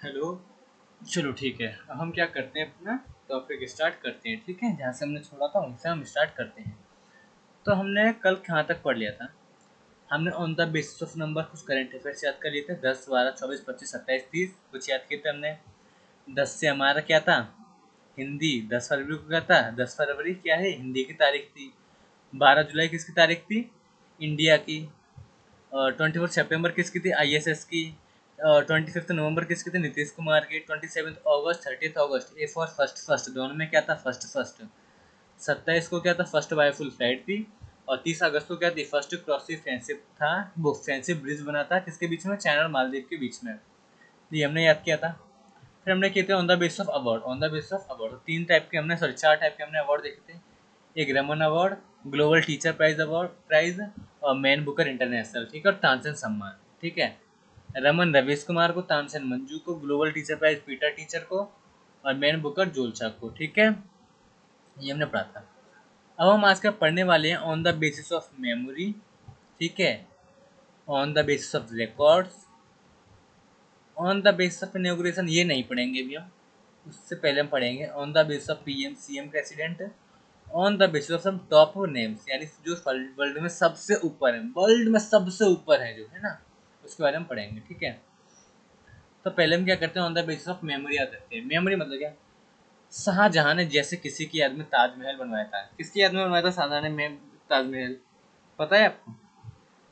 Hello. चलो ठीक है, अब हम क्या करते हैं, अपना टॉपिक स्टार्ट करते हैं। ठीक है, जहाँ से हमने छोड़ा था वहीं से हम स्टार्ट करते हैं। तो हमने कल कहाँ तक पढ़ लिया था? हमने on the basis of number कुछ करंट अफेयर्स याद कर लिए थे। 10, 12, 24, 25, 27, 30 कुछ याद किए थे हमने। 10 से हमारा क्या था? हिंदी। 10 फरवरी को क्या था? 10 फरवरी क्या है? हिंदी की तारीख थी। 12 जुलाई किसकी तारीख थी? इंडिया की। 24 सितंबर किसकी थी? ISS की। 25 नवंबर किसकी थी? नीतीश कुमार की। 27 अगस्त, 30 अगस्त, ए फॉर फर्स्ट फर्स्ट, दोनों में क्या था? First first. 27 को क्या था? फर्स्ट वाईफुल फ्लाइट थी। और 30 अगस्त को क्या थी? फर्स्ट क्रॉस सी फ्रेंडशिप था। वो फ्रेंडशिप ब्रिज बना था किसके बीच में? चाइना और मालदीव के बीच में। ये हमने याद किया था। फिर हमने किए थे on the basis of award. On the basis of award तीन टाइप के हमने, सॉरी 4 टाइप के हमने अवार्ड देखे थे। एक Raman award, global teacher prize award prize, और मैन बुकर इंटरनेशनल। ठीक है, और तानसेन सम्मान। ठीक है, रमन रवीश कुमार को, तानसेन मंजू को, global teacher prize Peter teacher को, और मैन बुकर जोलचक को। ठीक है, ये हमने पढ़ा था। अब हम आज का पढ़ने वाले हैं on the basis of memory. ठीक है, on the basis of records, on the basis of inauguration ये नहीं पढ़ेंगे अभी हम। उससे पहले हम पढ़ेंगे on the basis of PM CM president, on the basis of some top names, यानी जो वर्ल्ड में सबसे ऊपर है, वर्ल्ड में सबसे ऊपर है जो है ना, उसके बारे में पढ़ेंगे। ठीक है, तो पहले हम क्या करते हैं, on the basis of memory याद रखते हैं। मेमोरी मतलब क्या? शाहजहां ने जैसे किसी की याद में ताजमहल बनवाया था। किसकी याद में बनवाया था शाहजहां ने ताजमहल? पता है आपको?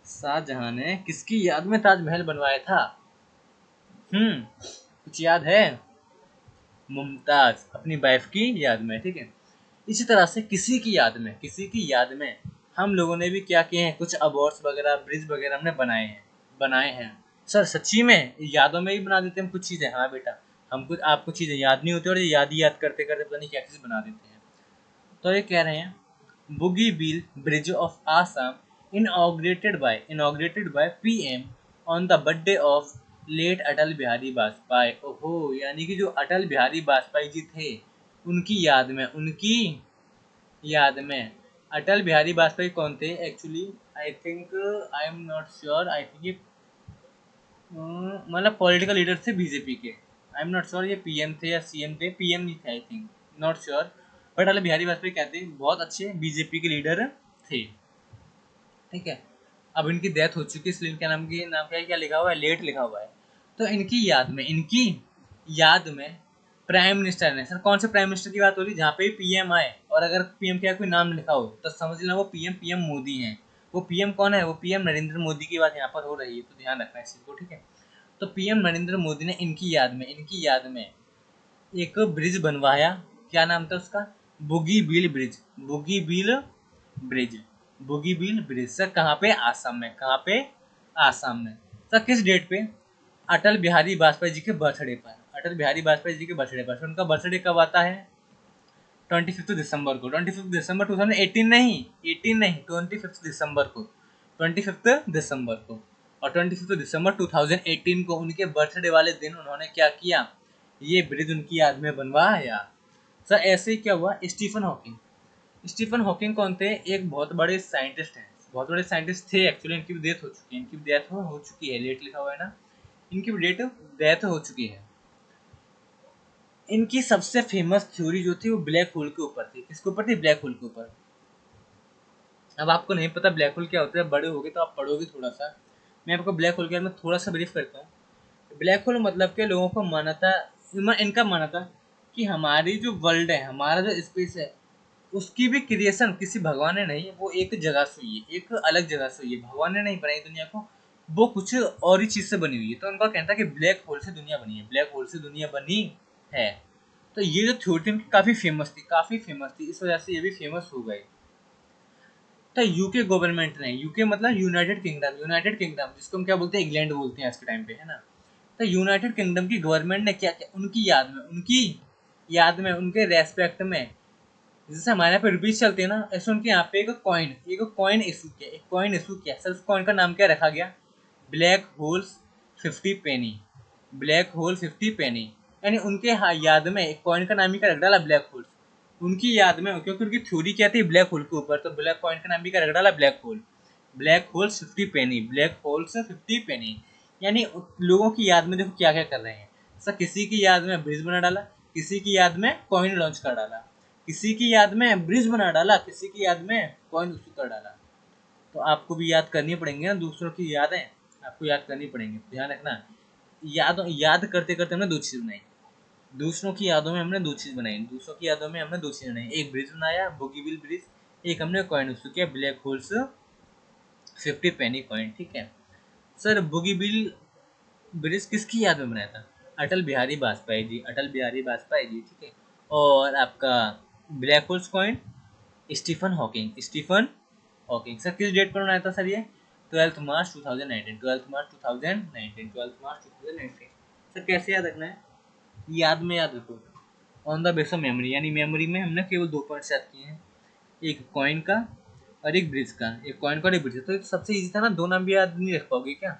शाहजहां ने किसकी याद में ताजमहल बनवाया था? कुछ याद है? मुमताज, अपनी वाइफ की याद में। ठीक है, इसी तरह से किसी की याद में, किसी की याद में हम लोगों ने भी क्या किए हैं, कुछ अवार्ड्स वगैरह, ब्रिज वगैरह हमने बनाए हैं। सर सच्ची में यादों में ही बना देते हैं हम कुछ चीज़ें। हाँ बेटा, हम कुछ, आपको चीज़ें याद नहीं होती और ये याद करते करते पता नहीं क्या चीज़ बना देते हैं। तो ये कह रहे हैं, Bogibeel bridge of Assam inaugurated by PM on the birthday of late Atal Bihari Vajpayee. ओहो, यानी कि जो अटल बिहारी वाजपेयी जी थे, उनकी याद में अटल बिहारी वाजपेयी कौन थे actually? I think, I am not sure, I think ये मतलब पॉलिटिकल लीडर थे बीजेपी के। आई एम नॉट श्योर ये PM थे या CM थे। PM नहीं थे I think, not sure. But Atal Bihari Vajpayee कहते हैं बहुत अच्छे बीजेपी के लीडर थे। ठीक है, अब इनकी डेथ हो चुकी है, इसलिए इनके नाम क्या लिखा हुआ है? लेट लिखा हुआ है। तो इनकी याद में प्राइम मिनिस्टर ने, सर कौन से प्राइम मिनिस्टर की बात हो रही है? जहाँ पे PM आए और अगर PM का कोई नाम लिखा हो तो समझ लेना वो PM मोदी हैं। वो PM कौन है? वो PM नरेंद्र मोदी की बात यहाँ पर हो रही है, तो ध्यान रखना इस चीज़ को। ठीक है, तो PM नरेंद्र मोदी ने इनकी याद में एक ब्रिज बनवाया। क्या नाम था उसका? बुगी बील ब्रिज। बुगी बील ब्रिज। बुगी बील ब्रिज सर कहाँ पे? आसाम में। कहाँ पे? आसाम में। सर किस डेट पे? अटल बिहारी वाजपेयी जी के बर्थडे पर। अटल बिहारी वाजपेयी जी के बर्थडे पर। तो उनका बर्थडे कब आता है? 25 दिसंबर को। 25 दिसंबर 2018 नहीं, 18 नहीं, 25 दिसंबर को। 25 दिसंबर को। और 25 दिसंबर 2018 को उनके बर्थडे वाले दिन उन्होंने क्या किया? ये ब्रिज उनकी याद में बनवाया। सर ऐसे ही क्या हुआ? स्टीफन हॉकिंग कौन थे? एक बहुत बड़े साइंटिस्ट हैं, बहुत बड़े साइंटिस्ट थे एक्चुअली। इनकी भी डेथ हो चुकी है, इनकी भी डेथ हो चुकी है। लेट लिखा हुआ है ना, इनकी भी डेथ हो चुकी है। इनकी सबसे फेमस थ्योरी जो थी वो ब्लैक होल के ऊपर थी। किसके ऊपर थी? ब्लैक होल के ऊपर। अब आपको नहीं पता ब्लैक होल क्या होता है, बड़े होगे तो आप पढ़ोगे थोड़ा सा। मैं आपको ब्लैक होल के बारे में थोड़ा सा ब्रीफ करता हूँ। ब्लैक होल मतलब के लोगों को माना था, इनका माना था कि हमारी जो वर्ल्ड है, हमारा जो स्पेस है, उसकी भी क्रिएशन किसी भगवान ने नहीं, वो एक जगह से हुई है, एक अलग जगह से हुई है। भगवान ने नहीं बनाई दुनिया को, वो कुछ और ही चीज़ से बनी हुई है। तो उनका कहना था कि ब्लैक होल से दुनिया बनी है, ब्लैक होल से दुनिया बनी है। तो ये जो थ्योरी थी काफ़ी फेमस थी, इस वजह से ये भी फेमस हो गए। तो यूके गवर्नमेंट ने, यूके मतलब यूनाइटेड किंगडम जिसको हम क्या बोलते हैं? इंग्लैंड बोलते हैं आज के टाइम पे, है ना। तो यूनाइटेड किंगडम की गवर्नमेंट ने क्या किया? उनकी याद में उनके रेस्पेक्ट में, जैसे हमारे यहाँ पे रुपीज चलते हैं ना, ऐसे उनके यहाँ पे एक कॉइन इशू किया। सर उस कॉइन का नाम क्या रखा गया? ब्लैक होल्स 50 पेनी। ब्लैक होल 50 पेनी, यानी उनके याद में एक कॉइन का नाम ही क्या रख डाला? Black holes. उनकी याद में, क्योंकि उनकी थ्योरी क्या थी? ब्लैक होल के ऊपर, तो ब्लैक कॉइन का नाम भी क्या रख डाला? Black hole. ब्लैक होल्स 50 पेनी, ब्लैक होल्स 50 पेनी। यानी लोगों की याद में देखो क्या क्या कर रहे हैं। सर किसी की याद में ब्रिज बना डाला, किसी की याद में कॉइन लॉन्च कर डाला, किसी की याद में ब्रिज बना डाला, किसी की याद में कॉइन इशू कर डाला। तो आपको भी याद करनी पड़ेंगी ना दूसरों की यादें, आपको याद करनी पड़ेंगी, ध्यान रखना। याद करते करते हमने दो चीज़ बनाई, दूसरों की यादों में हमने दो चीज़ बनाई, दूसरों की यादों में हमने दो चीज़ बनाई, एक ब्रिज बनाया बोगीबिल ब्रिज, एक हमने कॉइन इशू किया ब्लैक होल्स 50 पेनी कॉइन, ठीक है। सर बोगीबिल ब्रिज किसकी याद में बनाया था? अटल बिहारी वाजपेयी जी, अटल बिहारी वाजपेयी जी, ठीक है। और आपका black holes coin Stephen Hawking, Stephen Hawking. Sir किस डेट पर बनाया था सर ये? 12 मार्च 2019, 12 मार्च 2019, 12 मार्च 2019। सर कैसे याद रखना है? याद में याद रखो, on the base of memory, यानी मेमोरी में हमने केवल दो पॉइंट्स याद किए हैं, एक कॉइन का और एक ब्रिज का, एक कॉइन का और एक ब्रिज का। तो सबसे इजी था ना, दो नाम भी याद नहीं रख पाओगे क्या?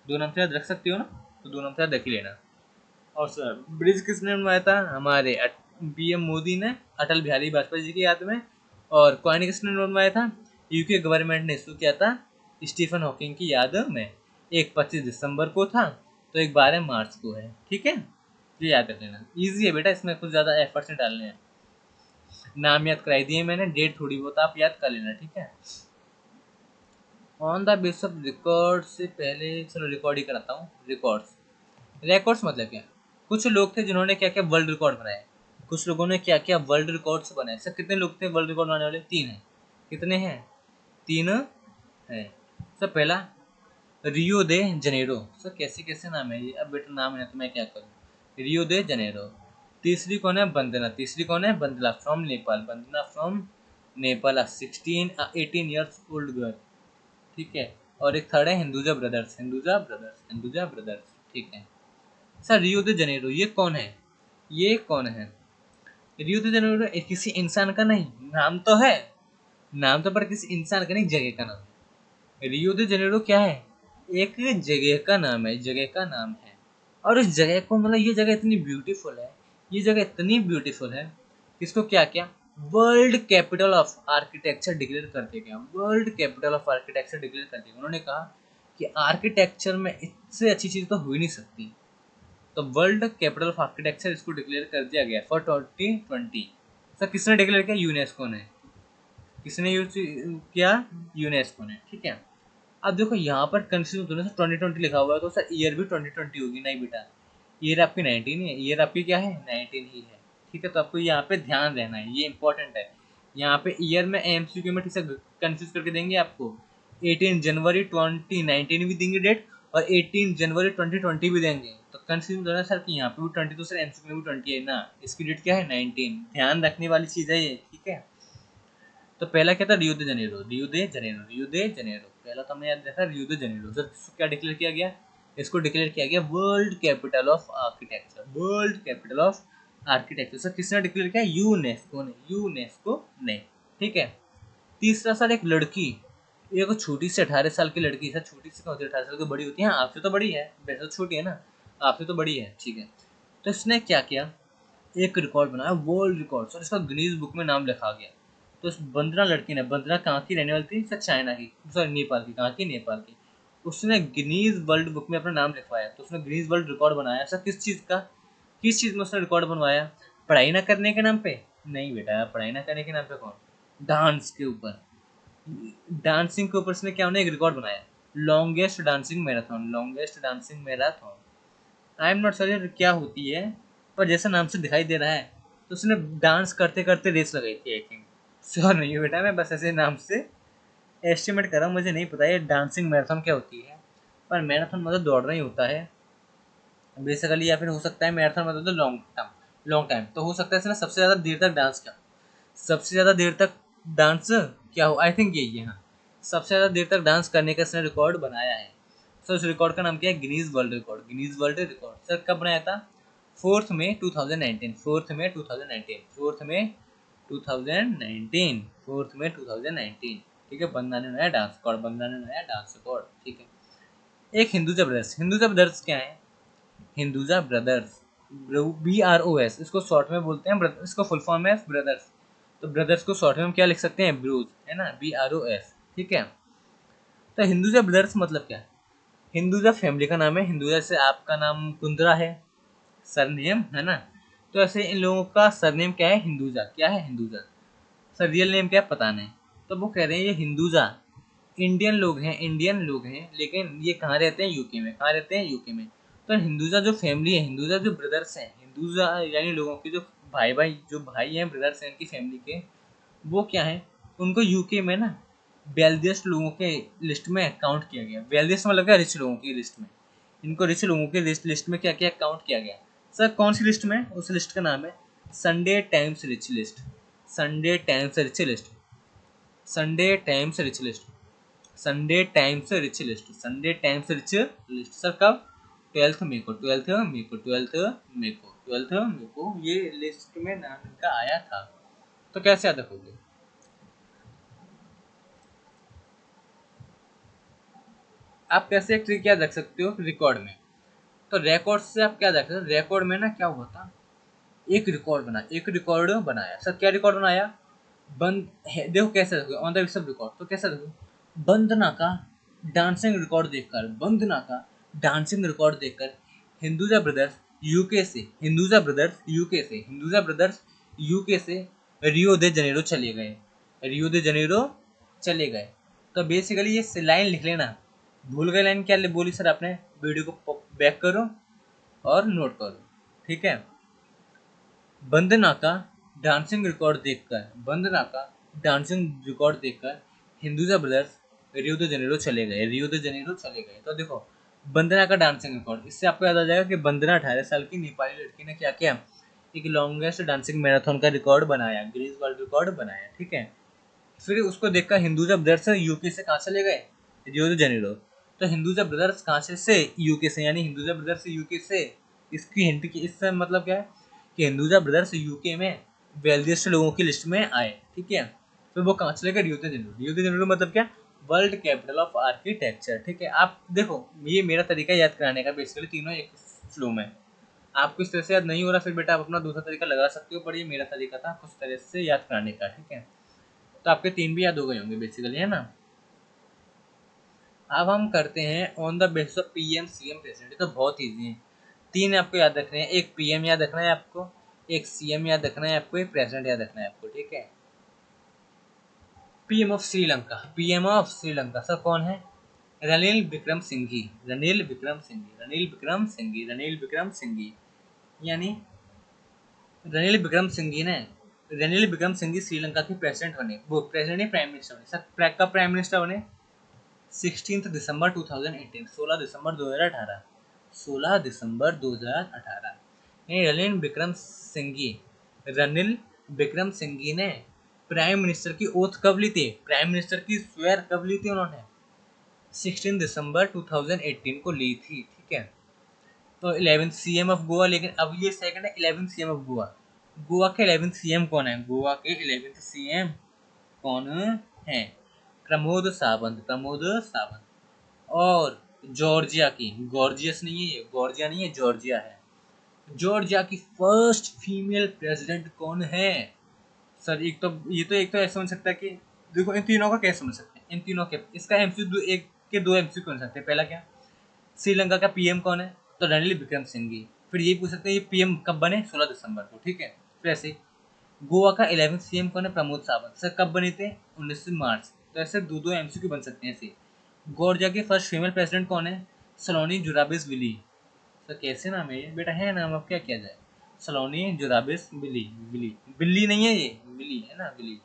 दो नाम से याद रख सकते हो ना, तो दो नाम से याद रख ही लेना। और सर ब्रिज किसने बनवाया था? हमारे पीएम मोदी ने अटल बिहारी वाजपेयी जी की याद में। और कॉइन किसने बनवाया था? यूके गवर्नमेंट ने इशू किया था स्टीफन हॉकिंग की याद में। एक 25 दिसंबर को था, तो एक 12 मार्च को है, ठीक है। ये याद रख लेना, ईजी है बेटा, इसमें कुछ ज़्यादा एफर्ट्स नहीं डालने हैं। नाम याद कराई दिए मैंने, डेट थोड़ी बहुत आप याद कर लेना, ठीक है। On the base of record से पहले चलो रिकॉर्ड ही कराता हूँ। रिकॉर्ड्स, रिकॉर्ड्स मतलब क्या? कुछ लोग थे जिन्होंने क्या क्या वर्ल्ड रिकॉर्ड बनाए, कुछ लोगों ने क्या क्या वर्ल्ड रिकॉर्ड्स बनाए। सर कितने लोग थे वर्ल्ड रिकॉर्ड बनाने वाले? 3 हैं। कितने हैं? 3 हैं। सर पहला रियो दे जनेरो। सर कैसे कैसे नाम है ये, अब बेटा नाम है तो मैं क्या करूँ। Rio de Janeiro. तीसरी कौन है? वंदना। तीसरी कौन है? Vandana from Nepal, Vandana from Nepal, 18 old girl, ठीक है। और एक थर्ड है Hinduja brothers, Hinduja brothers, Hinduja brothers, ठीक है। सर रियो दे जनेरो ये कौन है? ये कौन है? रियो दे जनेरो किसी इंसान का नहीं, नाम तो है, नाम तो पर किसी इंसान का नहीं, जगह का नाम है। रियो दे जनेरो क्या है? एक जगह का नाम है, जगह का नाम है। और इस जगह को मतलब ये जगह इतनी ब्यूटीफुल है, ये जगह इतनी ब्यूटीफुल है, इसको क्या क्या world capital of architecture declare कर दिया गया, world capital of architecture declare कर दिया। उन्होंने कहा कि आर्किटेक्चर में इससे अच्छी चीज़ तो हो ही नहीं सकती, तो वर्ल्ड कैपिटल ऑफ आर्किटेक्चर इसको डिक्लेयर कर दिया गया फॉर 2020। सर किसने डिक्लेयर किया? यूनेस्को ने। किसने यूज किया? यूनेस्को ने, ठीक है। अब देखो यहाँ पर कंफ्यूज होना, 2020 लिखा हुआ है तो सर ईयर भी 2020 होगी, नहीं बेटा, ईयर आपकी 19 है, ईयर आपकी क्या है? 19 ही है, ठीक है। तो आपको यहाँ पे ध्यान रहना है, ये इंपॉर्टेंट है। यहाँ पे ईयर में एमसीक्यू में ठीक से कंफ्यूज करके देंगे आपको। 18 जनवरी 2019 भी देंगे डेट, और 18 जनवरी 2020 भी देंगे, तो कंफ्यूज हो रहा है सर कि यहाँ पे भी 20, तो सर एमसीक्यू में भी 20 है ना, इसकी डेट क्या है? 19। ध्यान रखने वाली चीज़ है ये, ठीक है। तो पहला क्या था? रियो दे जनेरो, रियो दे जनेरो, रियो दे जनेरो, पहला तो हमने याद रखा रियो दे जनेरो। सर क्या डिक्लेयर किया गया? इसको डिक्लेयर किया गया world capital of architecture, world capital of architecture. Sir किसने डिक्लेयर किया? यूनेस्को ने, यूनेस्को ने, ठीक है। तीसरा सर एक लड़की, एक छोटी सी 18 साल की लड़की, सर छोटी सी कौन होती है? 18 साल की बड़ी होती है, हाँ आपसे तो बड़ी है, वैसे तो छोटी है ना, आपसे तो बड़ी है, ठीक है। तो इसने क्या किया? एक रिकॉर्ड बनाया, वर्ल्ड रिकॉर्ड, और इसका गिनीज बुक में नाम लिखा गया। तो इस बंदना लड़की ने, बंदना कहाँ की रहने वाली थी? सर चाइना की, सॉरी नेपाल की, कहाँ की? नेपाल की। उसने गिनीज वर्ल्ड बुक में अपना नाम लिखवाया, तो उसने गिनीज वर्ल्ड रिकॉर्ड बनाया। सर किस चीज़ का? किस चीज़ में उसने रिकॉर्ड बनवाया? पढ़ाई ना करने के नाम पे? नहीं बेटा, पढ़ाई ना करने के नाम पे कौन? डांस के ऊपर, डांसिंग के ऊपर उसने क्या होना एक रिकॉर्ड बनाया, longest dancing marathon, longest dancing marathon. I am not sure क्या होती है, पर जैसा नाम से दिखाई दे रहा है, तो उसने डांस करते करते रेस लगाई थी, आई थिंक। श्योर नहीं है बेटा, मैं बस ऐसे नाम से एस्टिमेट कर रहा हूँ, मुझे नहीं पता ये डांसिंग मैराथन क्या होती है। पर मैराथन मतलब दौड़ना ही होता है बेसिकली, या फिर हो सकता है मैराथन मतलब तो लॉन्ग टर्म, लॉन्ग टाइम, तो हो सकता है इसने सबसे ज़्यादा देर तक डांस किया, सबसे ज़्यादा देर तक डांस क्या हो, आई थिंक यही है, हाँ, सबसे ज़्यादा देर तक डांस करने का इसने रिकॉर्ड बनाया है। सर इस रिकॉर्ड का नाम क्या है? Guinness world record, Guinness world record. Sir कब बनाया था? 4 मई 2019, 4 मई 2019, 4 मई 2019, 4 मई 2019, ठीक है। बंदा ने नया डांस रिकॉर्ड, बंदा ने नया डांस रिकॉर्ड, ठीक है। एक हिंदुजा ब्रदर्स, हिंदुजा ब्रदर्स क्या है? हिंदुजा ब्रदर्स, BROS, इसको शॉर्ट में बोलते हैं, इसको फुल फॉर्म है ब्रदर्स, तो ब्रदर्स को शॉर्ट में हम क्या लिख सकते हैं? ब्रूज, है ना, BROS, ठीक है। तो हिंदुजा ब्रदर्स मतलब क्या है? हिंदुजा फैमिली का नाम है, हिंदुजा से आपका नाम कुंद्रा है, सरनेम है ना। तो ऐसे इन लोगों का सरनेम क्या है, हिंदुजा। क्या है, हिंदुजा। सर रियल नेम क्या है पता नहीं। तो वो कह रहे हैं ये हिंदुजा इंडियन लोग हैं, इंडियन लोग हैं, लेकिन ये कहाँ रहते हैं, यूके में। कहाँ रहते हैं, यूके में। तो हिंदुजा जो फैमिली है, हिंदुजा जो ब्रदर्स हैं, हिंदुजा यानी लोगों के जो भाई भाई जो भाई हैं, ब्रदर्स हैं इनकी फैमिली के, वो क्या है, उनको यूके में ना वेल्दिएस्ट लोगों के लिस्ट में काउंट किया गया। वेल्दिएस्ट मतलब क्या, रिच लोगों की लिस्ट में। इनको रिच लोगों के लिस्ट में क्या क्या काउंट किया गया। सर कौन सी लिस्ट में, उस लिस्ट का नाम है Sunday times rich list. Sunday times rich list. Sunday times rich list. Sunday times rich list. Sunday times rich list. Sir कब, 12 मई को। 12 मई को। 12 मई को। 12 मई को ये लिस्ट में नाम इनका आया था। तो कैसे याद रखोगे, आप कैसे एक ट्रिक याद रख सकते हो रिकॉर्ड में। तो रिकॉर्ड से आप क्या देख सकते हो, रिकॉर्ड में ना क्या हुआ था, एक रिकॉर्ड बना, एक रिकॉर्ड बनाया। सर क्या रिकॉर्ड बनाया, बंद है, देखो कैसे रखोगे ऑन द सब रिकॉर्ड। तो कैसे रखो, वंदना का डांसिंग रिकॉर्ड देखकर, वंदना का डांसिंग रिकॉर्ड देखकर हिंदुजा ब्रदर्स यूके से, हिंदुजा ब्रदर्स यूके से, हिंदुजा ब्रदर्स यूके से रियो दे जनेरो चले गए। रियो दे जनेरो चले गए। तो बेसिकली ये लाइन लिख लेना। भूल गए लाइन क्या बोली सर आपने, वीडियो को बैक करो और नोट करो, ठीक है। वंदना का डांसिंग रिकॉर्ड देखकर, वंदना का डांसिंग रिकॉर्ड देखकर हिंदुजा ब्रदर्स रियो दे जनेरो चले गए, रियो दे जनेरो चले गए। तो देखो वंदना का डांसिंग रिकॉर्ड, इससे आपको याद आ जाएगा कि वंदना 18 साल की नेपाली लड़की ने क्या किया, एक लॉन्गेस्ट डांसिंग मैराथन का रिकॉर्ड बनाया, गिनीज वर्ल्ड रिकॉर्ड बनाया, ठीक है। फिर उसको देखकर हिंदुजा ब्रदर्स यूके से कहाँ चले गए, रियो दे जनेरो। तो हिंदुजा ब्रदर्स कहाँ से यूके से, यानी हिंदुजा ब्रदर्स यूके से। इसकी हिंट की, इससे मतलब क्या है कि हिंदुजा ब्रदर्स यूके में वेल्दिएस्ट लोगों की लिस्ट में आए, ठीक है। फिर वो कहाँ चले गए, रियो दे जनेरो। रियो दे जनेरो मतलब क्या, वर्ल्ड कैपिटल ऑफ आर्किटेक्चर, ठीक है। आप देखो ये मेरा तरीका याद कराने का, बेसिकली तीनों एक फ्लो में। आपको इस तरह से याद नहीं हो रहा, फिर बेटा आप अपना दूसरा तरीका लगा सकते हो, पर ये मेरा तरीका था कुछ तरह से याद कराने का, ठीक है। तो आपके तीन भी याद हो गए होंगे बेसिकली, है ना। अब हम करते हैं on the basis of PM CM president. तो बहुत ईजी है, तीन आपको याद रखने हैं। एक पीएम याद रखना है आपको, एक सीएम याद रखना है आपको, एक प्रेसिडेंट याद रखना है आपको, ठीक है। PM of Sri Lanka, PM of Sri Lanka sir कौन है, रनिल विक्रम सिंघी। रनिल विक्रम सिंघी, रनिल विक्रम सिंघी, रनिल विक्रम सिंघी। यानी रनिल विक्रम सिंघी ने, रनिल विक्रम सिंघी श्रीलंका के प्रेसिडेंट बने। वो प्रेसिडेंट नहीं, प्राइम मिनिस्टर बने। सर का प्राइम मिनिस्टर बने 16 दिसंबर 2018, 16 दिसंबर 2018, 16 दिसंबर 2018। रनिल विक्रम सिंघी, रनिल विक्रम सिंघी ने प्राइम मिनिस्टर की ओथ कब ली थी, प्राइम मिनिस्टर की स्वेयर कब ली थी उन्होंने, 16 दिसंबर 2018 को ली थी, ठीक है। तो 11th सीएम ऑफ गोवा, लेकिन अब ये सेकंड है 11th CM of Goa. Goa के 11th सीएम कौन है, गोवा के 11th सीएम कौन है, प्रमोद सावंत, प्रमोद सावंत। और जॉर्जिया की, गॉर्जियस नहीं है ये, गॉर्जिया नहीं है, जॉर्जिया है। जॉर्जिया की फर्स्ट फीमेल प्रेसिडेंट कौन है। सर एक तो ये तो, एक तो ऐसा समझ सकता है कि देखो इन तीनों का कैसे समझ सकते हैं, इन तीनों के इसका एमसीक्यू एक के दो एमसीक्यू बन सकते हैं। पहला क्या, श्रीलंका का पीएम कौन है, तो रनिल विक्रम सिंघी। फिर ये पूछ सकते हैं ये पीएम कब बने, 16 दिसंबर को, ठीक है। फिर ऐसे गोवा का 11th सीएम कौन है, प्रमोद सावंत। सर कब बने थे, 19 मार्च। तो ऐसे दो दो एमसीक्यू बन सकते हैं ऐसे। जॉर्जिया की फर्स्ट फीमेल प्रेसिडेंट कौन है, सलोनी जुराबिस विली। सर कैसे नाम है ये बेटा, है नाम, अब क्या किया जाए। सलोनी जुराबिस विली, विली बिल्ली नहीं है ये, विली है ना, विली।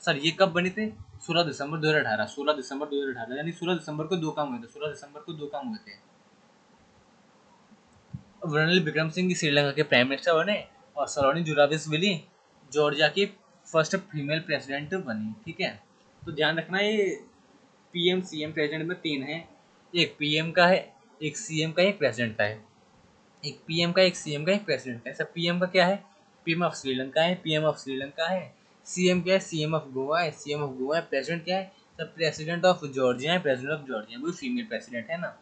सर ये कब बने थे, 16 दिसंबर 2018, 16 दिसंबर 2018, यानी 16 दिसंबर को दो काम हुए थे, 16 दिसंबर को दो काम हुए थे। रनिल विक्रम सिंह श्रीलंका के प्राइम मिनिस्टर बने, और सलोनी जुराबिस विली जॉर्जिया की फर्स्ट फीमेल प्रेसिडेंट बनी, ठीक है। तो ध्यान रखना ये पीएम सीएम प्रेसिडेंट में तीन है, एक पीएम का है, एक सीएम का है, एक प्रेसिडेंट का है। एक पीएम का, एक सीएम का, एक प्रेसिडेंट का है। सब पीएम का क्या है, पीएम ऑफ श्रीलंका है, पीएम ऑफ श्रीलंका है। सीएम क्या है, सीएम ऑफ गोवा है, सीएम ऑफ गोवा है। प्रेसिडेंट क्या है, सब प्रेसिडेंट ऑफ जॉर्जिया है, प्रेसिडेंट ऑफ जॉर्जिया, वो फीमेल प्रेसिडेंट है ना।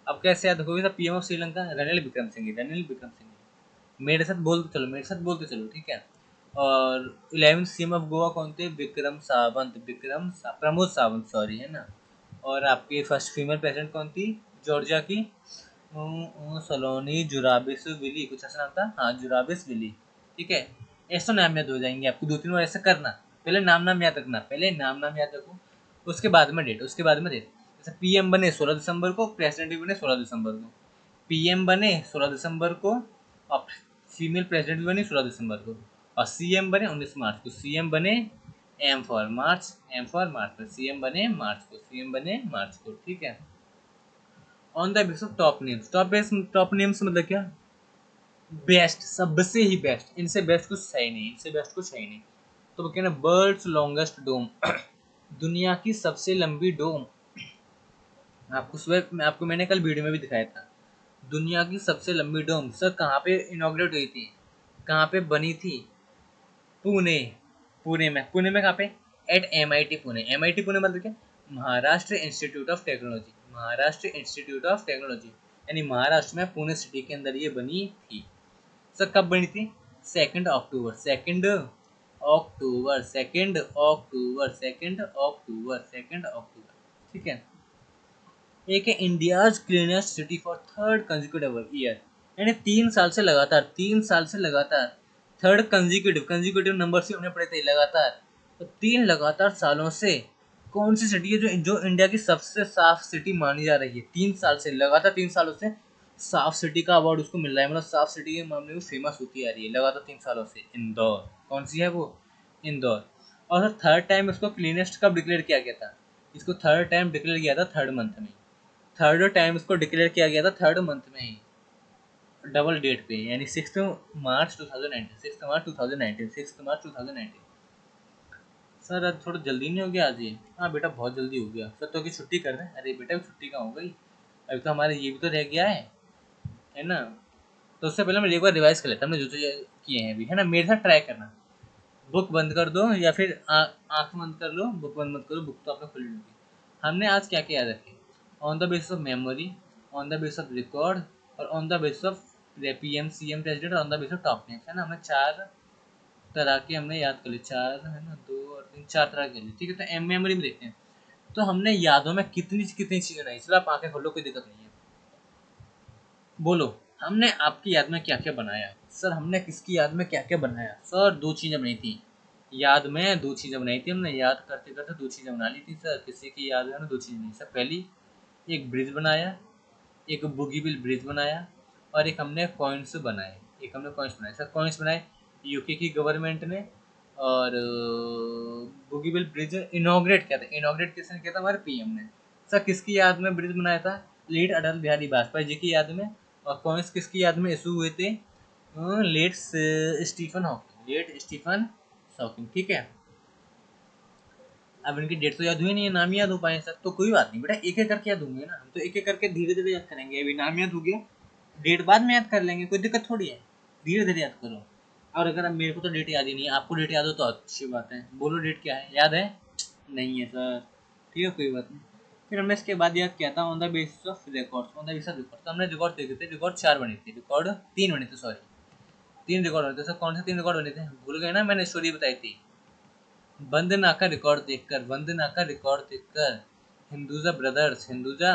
अब कैसे याद रखोगे, सब पीएम ऑफ श्रीलंका रनिल विक्रम सिंह, रनिल विक्रम सिंह। मेरे साथ बोलते चलो, मेरे साथ बोलते चलो, ठीक है। और 11th सीएम ऑफ गोवा कौन थे, विक्रम सावंत, प्रमोद सावंत सॉरी, है ना। और आपकी फर्स्ट फीमेल प्रेसिडेंट कौन थी, जॉर्जिया की, सलोनी जुराबिस विली, कुछ ऐसा नाम था, हाँ जुराबिस विली। ठीक है, ऐसा नाम याद हो जाएंगे आपको, 2-3 बार ऐसा करना। पहले नाम याद रखना, पहले नाम याद रखो, उसके बाद में डेट, उसके बाद में डेट। जैसे पीएम बने 16 दिसंबर को, प्रेसिडेंट भी बने 16 दिसंबर को। पीएम बने 16 दिसंबर को और फीमेल प्रेसिडेंट भी बनी 16 दिसंबर को। और सीएम बने 19 मार्च को। सीएम बने M for March, M for March, CM बने मार्च को, सीएम बने मार्च को। ठीक है, on the base of top names. Top names मतलब क्या? बेस्ट, सबसे ही बेस्ट, इनसे बेस्ट कुछ है ही नहीं, इनसे बेस्ट कुछ है ही नहीं। तो वो कहना वर्ल्ड्स लॉन्गेस्ट डोम, दुनिया की सबसे लंबी डोम। आपको सुबह आपको मैंने कल वीडियो में भी दिखाया था। दुनिया की सबसे लंबी डोम सर कहाँ पे इनॉग्रेट हुई थी, कहाँ पे बनी थी? पुणे, पुणे में कहाँ पे? At MIT Pune. MIT Pune मतलब क्या? Maharashtra institute of technology, Maharashtra institute of technology, यानी महाराष्ट्र में पुणे सिटी के अंदर ये बनी थी। सर कब बनी थी? 2 अक्टूबर, 2 अक्टूबर। ठीक है, एक है India's cleanest city for third consecutive year, यानी 3 साल से लगातार, 3 साल से लगातार थर्ड कंजिक्यूटिव नंबर से उन्हें पड़े थे लगातार। तो 3 लगातार सालों से कौन सी सिटी है जो इंडिया की सबसे साफ सिटी मानी जा रही है? 3 साल से लगातार, 3 सालों से साफ सिटी का अवार्ड उसको मिल रहा है, मतलब साफ सिटी के मामले में फेमस होती आ रही है लगातार 3 सालों से। इंदौर। कौन सी है वो? इंदौर। और थर्ड टाइम इसको क्लीनेस्ट कब डिक्लेयर किया गया था? इसको थर्ड टाइम डिक्लेयर किया था थर्ड मंथ में, थर्ड टाइम इसको डिक्लेयर किया गया था थर्ड मंथ में ही, डबल डेट पे, यानी 6 मार्च 2019, 6 मार्च 2019। सर आज थोड़ा जल्दी नहीं हो गया आज ये? हाँ बेटा बहुत जल्दी हो गया सर, तो की छुट्टी कर रहे हैं? अरे बेटा छुट्टी कहाँ हो गई, अभी तो हमारे ये भी तो रह गया है ना। तो उससे पहले मैं एक बार रिवाइज कर लेता हूँ, हमने जो जो किए हैं अभी, है ना। मेरे साथ ट्राई करना, बुक बंद कर दो या फिर आँख बंद कर लो, बुक बंद मत करो, बुक तो आपने खुली होगी। हमने आज क्या क्या याद रखे? On the basis of memory, on the basis of record, और on the basis of PM CM president, on the basis of top names, है ना। हमने 4 तरह के हमने याद कर लिए, 4 है ना, 2 और 3, 4 तरह के लिए। ठीक है, तो मेमोरी में देखते हैं तो हमने यादों में कितनी कितनी चीज़ें बनाई। चलो आप आँखें खोलो, कोई दिक्कत नहीं है, बोलो हमने आपकी याद में क्या क्या बनाया? सर हमने किसकी याद में क्या क्या बनाया? सर 2 चीज़ें बनाई थी याद में, 2 चीज़ें बनाई थी हमने, याद करते करते 2 चीज़ें बना ली थी सर। किसी की याद है ना 2 चीज़ें नहीं सर। पहली, एक ब्रिज बनाया, एक बुगीबिल ब्रिज बनाया, और एक हमने कॉइन्स बनाए, एक हमने कॉइन्स बनाए सर। कॉइन्स बनाए यूके की गवर्नमेंट ने, और बुगीबिल ब्रिज इनॉग्रेट किया था, इनॉग्रेट किसने किया था? हमारे PM ने। सर किसकी याद में ब्रिज बनाया था? लेट अटल बिहारी वाजपेयी जी की याद में। और कॉइन्स किसकी याद में इशू हुए थे? Late Stephen Hawking, late Stephen Hawking. ठीक है, अब इनकी डेट तो याद हुई नहीं है, नाम याद हो पाए सर, तो कोई बात नहीं बेटा, एक एक करके याद होंगे ना, हम तो एक एक करके धीरे धीरे याद करेंगे। अभी नाम याद हो गया, डेट बाद में याद कर लेंगे, कोई दिक्कत थोड़ी है, धीरे धीरे याद करो। और अगर अब मेरे को तो डेट याद ही नहीं है, आपको डेट याद हो तो अच्छी बात है, बोलो डेट क्या है, याद है? नहीं है सर, ठीक है कोई बात नहीं। फिर हमने इसके बाद याद किया था on the basis of records, on the basis of record. तो हमने रिकॉर्ड देखे थे, रिकॉर्ड 4 बने थे, रिकॉर्ड 3 बने थे, सॉरी 3 रिकॉर्ड बने थे सर। कौन से 3 रिकॉर्ड बने थे भूल गए ना, मैंने स्टोरी बताई थी। वंदना का रिकॉर्ड देखकर, वंदना का रिकॉर्ड देखकर हिंदुजा ब्रदर्स, हिंदुजा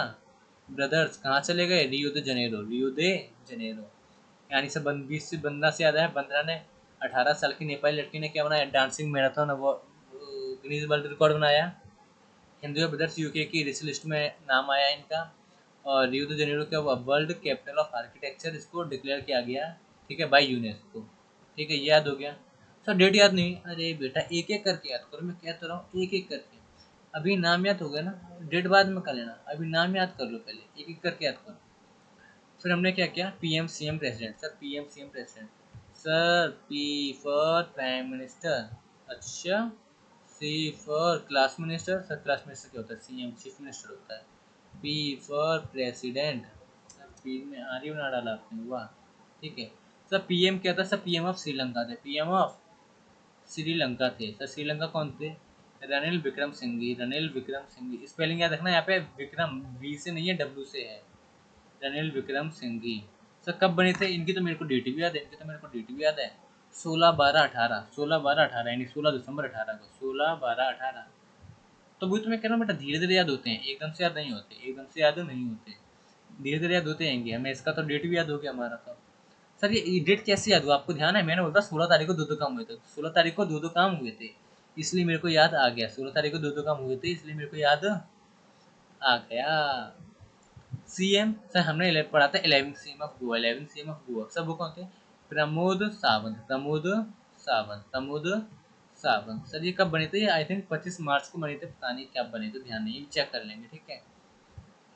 ब्रदर्स कहाँ चले गए? रियो दे जनेरो, रियो दे जनेरो। यानी से बीस से बंदा से याद है, बंदना ने 18 साल की नेपाली लड़की ने क्या बनाया? डांसिंग मैराथन, वो गिनीज वर्ल्ड रिकॉर्ड बनाया। हिंदुजा ब्रदर्स यूके की रिच लिस्ट में नाम आया इनका। और रियो दे जनेरो का वर्ल्ड कैपिटल ऑफ आर्किटेक्चर इसको डिक्लेयर किया गया, ठीक है, बाय यूनेस्को। ठीक है, ये याद हो गया सर। डेट याद नहीं? अरे बेटा एक एक करके याद करो, मैं कहता रहा हूँ एक एक करके। अभी नाम याद हो गया ना, डेट बाद में कर लेना, अभी नाम याद कर लो पहले, एक एक करके याद करो। फिर हमने क्या किया? PM CM president sir, PM CM president sir. P for prime minister, अच्छा। C for class minister sir, class minister क्या होता है? CM चीफ मिनिस्टर होता है। P for president sir, P में आर्य बना डाला आपने, वाह। ठीक है सर। PM क्या था सर? PM ऑफ श्रीलंका थे, PM ऑफ श्रीलंका थे सर। श्रीलंका कौन थे? रनिल विक्रम सिंघी, रनिल विक्रम सिंघी। स्पेलिंग याद रखना, यहाँ पे विक्रम V से नहीं है, W से है, रनिल विक्रम सिंघी। सर कब बने थे? इनकी तो मेरे को डेट भी याद है, इनकी तो मेरे को डेट भी याद है, 16/12/18, 16/12/18, यानी 16 दिसंबर 18 को, 16/12/18। तो वही तो मैं कह रहा हूँ बेटा, धीरे धीरे याद होते हैं, एकदम से याद नहीं होते, एकदम से याद नहीं होते। धीरे धीरे याद होते जाएंगे हमें। इसका तो डेट भी याद हो गया हमारा। तो सर ये डेट कैसे याद हुआ आपको ध्यान है? मैंने बोला 16 तारीख को दो काम हुए थे, 16 तारीख को दो काम हुए थे, इसलिए मेरे को याद आ गया। 16 तारीख को दो काम हुए थे इसलिए मेरे को याद आ गया। सीएम सर हमने पढ़ा था 11 CM of Goa, 11 CM of Goa. सब वो कौन थे? प्रमोद सावंत, प्रमोद सावंत, प्रमोद सावंत। सर ये कब बने थे? आई थिंक 25 मार्च को बने थे, पता नहीं क्या बने थे, ध्यान नहीं, चेक कर लेंगे। ठीक है,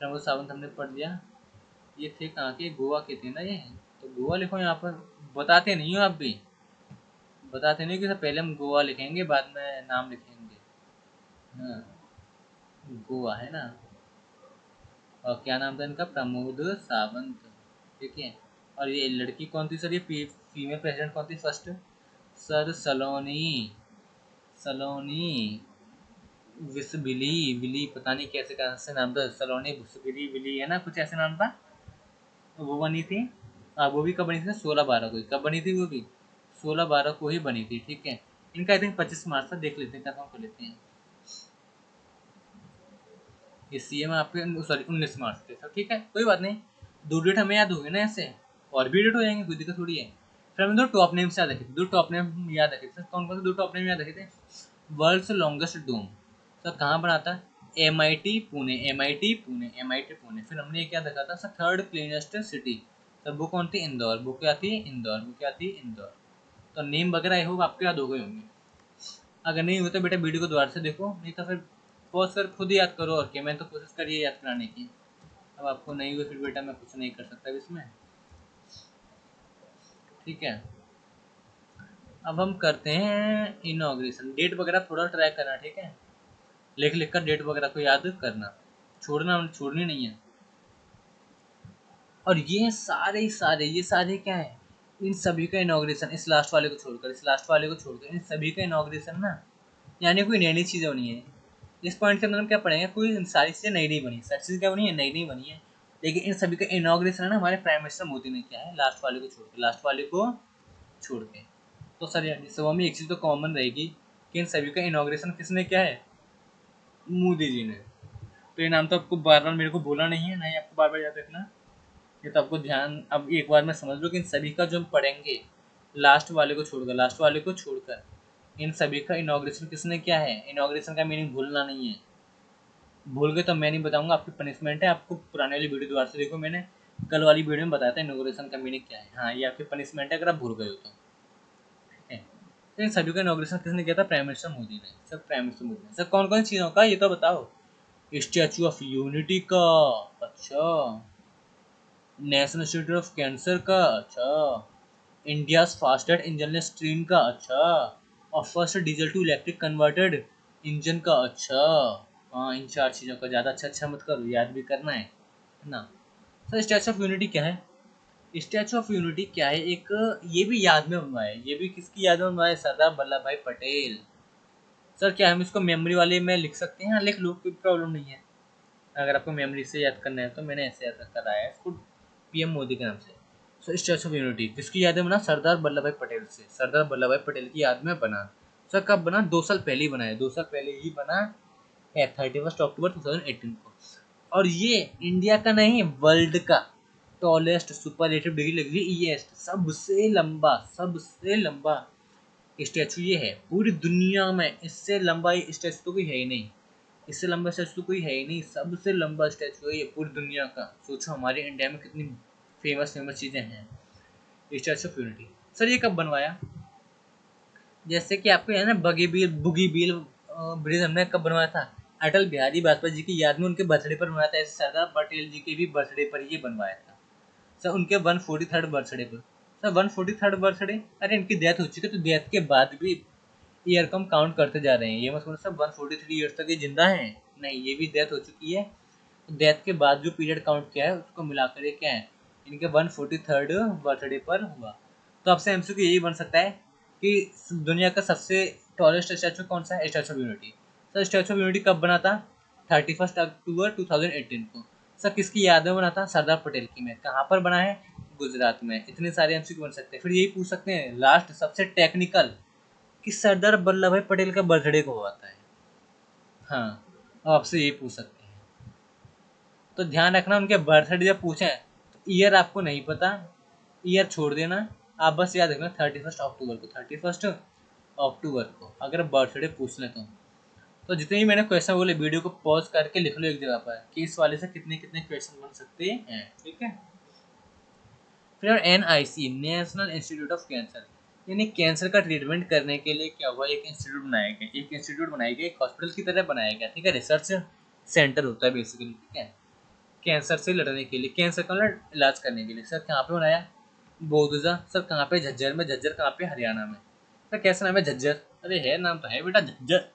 प्रमोद सावंत हमने पढ़ लिया। ये थे कहाँ के? गोवा के थे ना ये। तो गोवा लिखो यहाँ पर। बताते नहीं हो आप भी, बताते नहीं कि सर पहले हम गोवा लिखेंगे बाद में नाम लिखेंगे। हाँ, गोवा है ना। और क्या नाम था इनका? प्रमोद सावंत। ठीक है। और ये लड़की कौन थी सर? ये फीमेल प्रेसिडेंट कौन थी फर्स्ट? सर सलोनी, सलोनी विली विली, पता नहीं कैसे कैसे नाम था। सलोनी विली विली है ना, कुछ ऐसे नाम था। वो बनी थी। वो भी कब बनी थी? 16/12 को। कब बनी थी वो भी? 16/12 को ही बनी थी। ठीक है। इनका आई थिंक 25 मार्च था, देख लेते हैं, कंफर्म कर लेते हैं। ये सीएम आपके सॉरी 19 मार्च थे सर। ठीक है, कोई बात नहीं, दो डेट हमें याद हो गए ना ऐसे। और भी डेट हो जाएंगे, कोई दिक्कत थोड़ी है। फिर हमें दो टॉप नेम्स याद रखे थे, दो टॉप नेम याद रखे थे। कौन कौन से दो टॉप नेम याद रखे थे? वर्ल्ड्स लॉन्गेस्ट डोम सर कहाँ बना था? MIT Pune, MIT Pune, MIT Pune. फिर हमने क्या देखा था sir? Third cleanest city sir, वो कौन थी? इंदौर। वो क्या थी? इंदौर। वो क्या थी? इंदौर। तो नेम वगैरह आई होप आपको याद हो गए होंगे। अगर नहीं हुए तो बेटा वीडियो को दोबारा से देखो, नहीं तो फिर पॉज कर खुद ही याद करो। और क्या, मैंने तो कोशिश करी है याद कराने की। अब आपको नहीं हुए फिर बेटा मैं कुछ नहीं कर सकता इसमें। ठीक है, अब हम करते हैं इनॉग्रेशन। डेट वगैरह थोड़ा ट्राई करना, ठीक है, लिख लिख कर डेट वगैरह को याद करना, छोड़नी नहीं है। और ये सारे क्या है? इन सभी का इनॉग्रेशन, इस लास्ट वाले को छोड़कर, इस लास्ट वाले को छोड़कर इन सभी का इनॉग्रेशन ना, यानी कोई नई नई चीज़ें बनी है। इस पॉइंट के अंदर हम क्या पढ़ेंगे? कोई सारी चीज़ें नई नई बनी, सारी चीज़ें क्या बनी है? नई नई बनी है। लेकिन इन सभी का इनॉग्रेशन है ना हमारे प्राइम मिनिस्टर मोदी ने किया है, लास्ट वाले को छोड़ के, लास्ट वाले को छोड़ के। तो सर सब में एक चीज़ तो कॉमन रहेगी कि इन सभी का इनॉग्रेशन किसने किया है? मोदी जी ने। तो ये नाम तो आपको बार बार मेरे को बोला नहीं है, नहीं आपको बार बार याद रखना। ये तो आपको ध्यान, अब एक बार में समझ लो कि इन सभी का जो हम पढ़ेंगे, लास्ट वाले को छोड़कर, लास्ट वाले को छोड़कर इन सभी का इनॉग्रेशन किसने किया है? इनॉग्रेशन का मीनिंग भूलना नहीं है। भूल गए तो मैं नहीं बताऊंगा, आपकी पनिशमेंट है। आपको पुराने वाली वीडियो दोबारा से देखो, मैंने कल वाली वीडियो में बताया था इनॉग्रेशन का मीनिंग क्या है। हाँ, ये आपकी पनिशमेंट है अगर आप भूल गए हो तो। ठीक है, तो इन सभी का इनॉग्रेशन किसने किया था? प्राइम मिनिस्टर मोदी ने। सर प्राइम मिनिस्टर मोदी ने। सर कौन कौन सी चीज़ों का ये तो बताओ? स्टैचू ऑफ यूनिटी का, अच्छा। नेशनल इंस्टीट्यूट ऑफ कैंसर का, अच्छा। इंडियाज फास्टेस्ट इंजनलेस ट्रेन का, अच्छा। और first diesel to electric converted engine का, अच्छा। हाँ, इन चार चीज़ों का ज़्यादा अच्छा मत करो, याद भी करना है ना। सर स्टैचू ऑफ यूनिटी क्या है? स्टैचू ऑफ यूनिटी क्या है? एक, ये भी याद में बनवाया है। ये भी किसकी याद में बनवाया है? सरदार वल्लभ भाई पटेल। सर क्या हम इसको मेमोरी वाले में लिख सकते हैं? हाँ लिख लो, कोई प्रॉब्लम नहीं है। अगर आपको मेमोरी से याद करना है तो मैंने ऐसे याद कराया है इसको, PM मोदी के नाम से। सो स्टैचू ऑफ यूनिटी किसकी याद में बना? सरदार वल्लभ भाई पटेल से, सरदार वल्लभ भाई पटेल की याद में बना। सर कब बना? 2 साल पहले ही बना है, 2 साल पहले ही बना है, 31 अक्टूबर 2018 को। और ये इंडिया का नहीं, वर्ल्ड का टॉलेस्ट सुपरलेटिव डिग्री लगी ईएस्ट, सबसे लंबा स्टैचू ये है पूरी दुनिया में। इससे लंबा स्टैचू तो कोई है ही नहीं, इससे लंबा स्टैचू तो कोई है ही नहीं, सबसे लंबा स्टैचू है ये पूरी दुनिया का। सोचो हमारे इंडिया में कितनी फेमस चीज़ें हैं। स्टैचू ऑफ यूनिटी सर ये कब बनवाया? जैसे कि आपको है ना बुगी बील ब्रिज हमने कब बनवाया था? अटल बिहारी वाजपेयी जी की याद में, उनके बर्थडे पर बनवाया था। ऐसे सरदार पटेल जी के भी बर्थडे पर ये बनवाया था सर, उनके 143rd बर्थडे पर। सर 143rd बर्थडे, अरे इनकी डेथ हो चुकी है तो डेथ के बाद भी ईयर को हम काउंट करते जा रहे हैं। ये मत समझो सब 143 ईयर्स तक ये जिंदा हैं, नहीं, ये भी डेथ हो चुकी है। डेथ के बाद जो पीरियड काउंट किया है उसको मिलाकर ये क्या है? इनके 143rd बर्थडे पर हुआ। तो आपसे एमसीक्यू यही बन सकता है कि दुनिया का सबसे टॉलेस्ट स्टैचू कौन सा है? Statue of unity. Sir statue of unity कब बना था? 31 अक्टूबर 2018 को। सर किसकी याद में बना था? सरदार पटेल की में। कहाँ पर बना है? गुजरात में। इतने सारे एमसीक्यू बन सकते हैं। फिर यही पूछ सकते हैं लास्ट सबसे टेक्निकल, कि सरदार वल्लभ भाई पटेल का बर्थडे को हुआ था। हाँ, अब आपसे यही पूछ सकते हैं। तो ध्यान रखना उनके बर्थडे जब पूछें तो ईयर आपको नहीं पता, ईयर छोड़ देना, आप बस याद रखना 31 अक्टूबर को, 31 अक्टूबर को अगर बर्थडे पूछ लें तो जितने भी मैंने क्वेश्चन बोले वीडियो को पॉज करके लिख लो एक जगह पर कि इस वाले से कितने कितने क्वेश्चन बन सकते हैं, ठीक है। फिर NIC national institute of cancer, यानी कैंसर का ट्रीटमेंट करने के लिए क्या हुआ, एक इंस्टीट्यूट बनाया गया, एक इंस्टीट्यूट बनाया गया, एक हॉस्पिटल की तरह बनाया गया, ठीक है। रिसर्च सेंटर होता है बेसिकली, ठीक है, कैंसर से लड़ने के लिए, कैंसर का इलाज करने के लिए। सर कहाँ पे बनाया, बोधुजा। सर कहाँ पे, झज्जर में। झज्जर कहाँ पे, हरियाणा में। सर कैसा नाम है, झज्जर। अरे है नाम तो है बेटा झज्जर,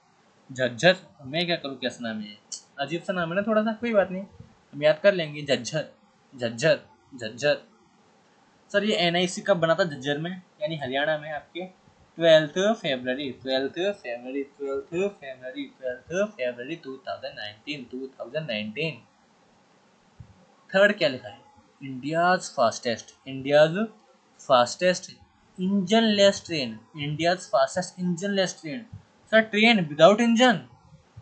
झज्जर। मैं क्या करूँ, कैसा नाम है, अजीब सा नाम है ना थोड़ा सा, कोई बात नहीं, हम याद कर लेंगे। झज्जर, झज्जर, झज्जर। सर ये NIC कब बना था, झज्जर में यानी हरियाणा में, आपके 12 फरवरी 2019। थर्ड क्या लिखा है, India's fastest engineless train, India's fastest engineless train. Sir train without engine,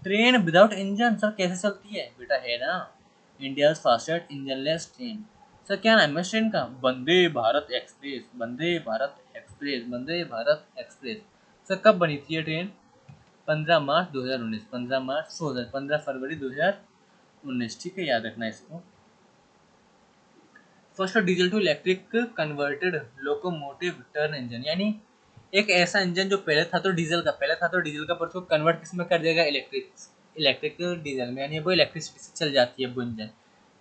train without engine sir कैसे चलती है बेटा, है ना, India's fastest engineless train. Sir क्या नाम है इस ट्रेन का, Vande Bharat express, Vande Bharat express, Vande Bharat express. Sir कब बनी थी ये ट्रेन, 15 मार्च 2019, 15 फरवरी 2019, ठीक है, याद रखना इसको। First diesel to electric converted locomotive turn engine, यानी एक ऐसा इंजन जो पहले था तो डीजल का, पर उसको कन्वर्ट किस में कर देगा, इलेक्ट्रिक डीजल में, यानी वो इलेक्ट्रिसिटी से चल जाती है वो इंजन।